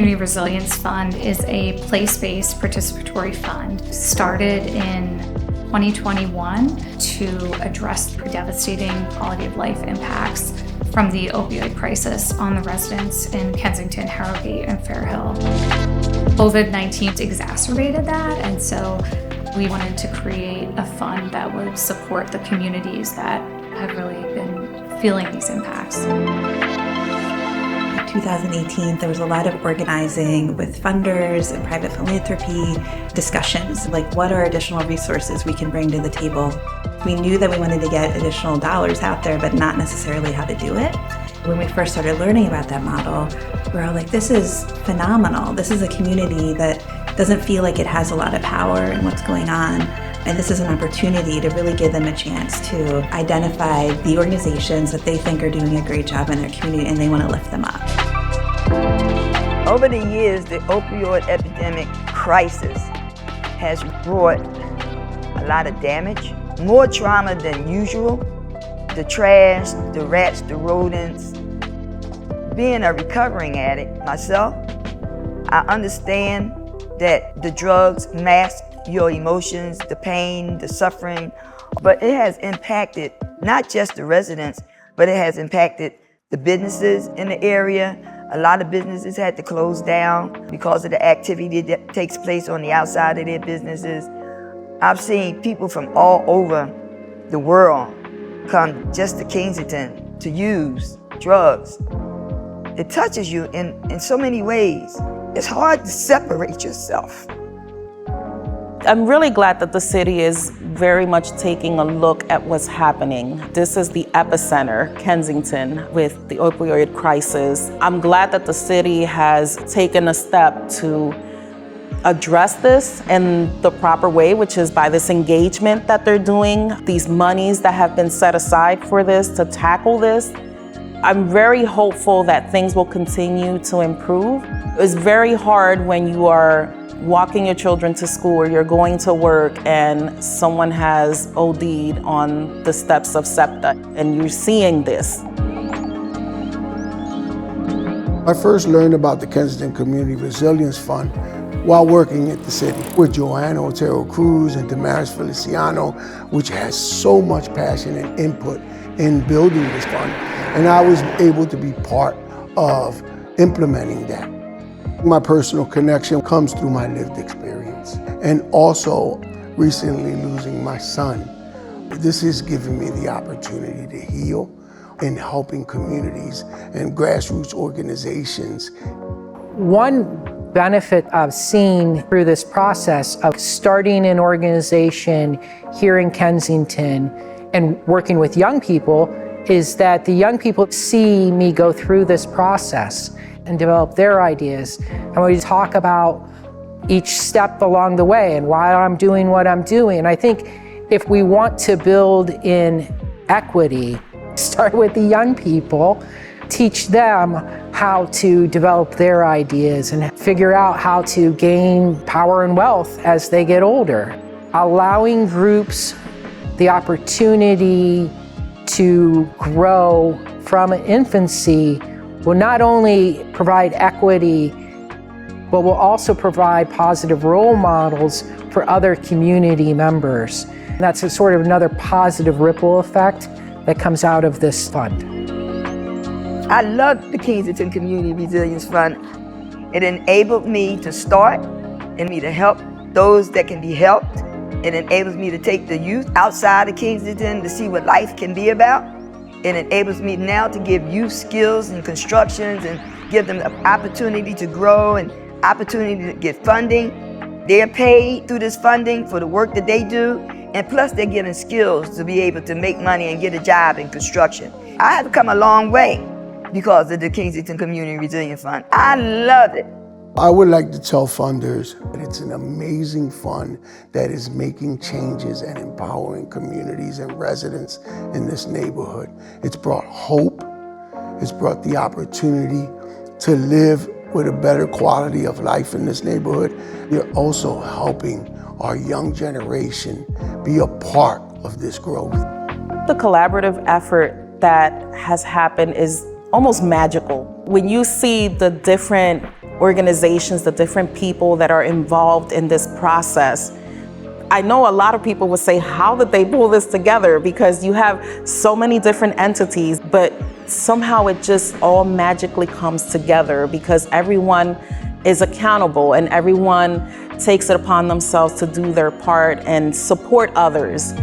Community Resilience Fund is a place-based participatory fund started in 2021 to address the devastating quality of life impacts from the opioid crisis on the residents in Kensington, Harrogate, and Fairhill. COVID-19 exacerbated that, and so we wanted to create a fund that would support the communities that have really been feeling these impacts. 2018, there was a lot of organizing with funders and private philanthropy discussions, like what are additional resources we can bring to the table. We knew that we wanted to get additional dollars out there, but not necessarily how to do it. When we first started learning about that model, we were all like, this is phenomenal. This is a community that doesn't feel like it has a lot of power in what's going on. And this is an opportunity to really give them a chance to identify the organizations that they think are doing a great job in their community and they want to lift them up. Over the years, the opioid epidemic crisis has brought a lot of damage, more trauma than usual. The trash, the rats, the rodents. Being a recovering addict myself, I understand that the drugs mask your emotions, the pain, the suffering, but it has impacted not just the residents, but it has impacted the businesses in the area. A lot of businesses had to close down because of the activity that takes place on the outside of their businesses. I've seen people from all over the world come just to Kensington to use drugs. It touches you in so many ways. It's hard to separate yourself. I'm really glad that the city is very much taking a look at what's happening. This is the epicenter, Kensington, with the opioid crisis. I'm glad that the city has taken a step to address this in the proper way, which is by this engagement that they're doing, these monies that have been set aside for this to tackle this. I'm very hopeful that things will continue to improve. It's very hard when you are walking your children to school or you're going to work and someone has OD'd on the steps of SEPTA and you're seeing this. I first learned about the Kensington Community Resilience Fund while working at the city with Joanna Otero Cruz and Damaris Feliciano, which has so much passion and input in building this fund. And I was able to be part of implementing that. My personal connection comes through my lived experience and also recently losing my son. This has given me the opportunity to heal and helping communities and grassroots organizations. One benefit I've seen through this process of starting an organization here in Kensington and working with young people is that the young people see me go through this process and develop their ideas. And we talk about each step along the way and why I'm doing what I'm doing. And I think if we want to build in equity, start with the young people, teach them how to develop their ideas and figure out how to gain power and wealth as they get older. Allowing groups the opportunity to grow from infancy will not only provide equity, but will also provide positive role models for other community members. And that's a sort of another positive ripple effect that comes out of this fund. I love the Kensington Community Resilience Fund. It enabled me to start and me to help those that can be helped. It enables me to take the youth outside of Kensington to see what life can be about. It enables me now to give youth skills and constructions and give them the opportunity to grow and opportunity to get funding. They're paid through this funding for the work that they do, and plus they're given skills to be able to make money and get a job in construction. I have come a long way because of the Kensington Community Resilience Fund. I love it. I would like to tell funders that it's an amazing fund that is making changes and empowering communities and residents in this neighborhood. It's brought hope. It's brought the opportunity to live with a better quality of life in this neighborhood. They're also helping our young generation be a part of this growth. The collaborative effort that has happened is almost magical. When you see the different organizations, the different people that are involved in this process. I know a lot of people would say, how did they pull this together? Because you have so many different entities, but somehow it just all magically comes together because everyone is accountable and everyone takes it upon themselves to do their part and support others.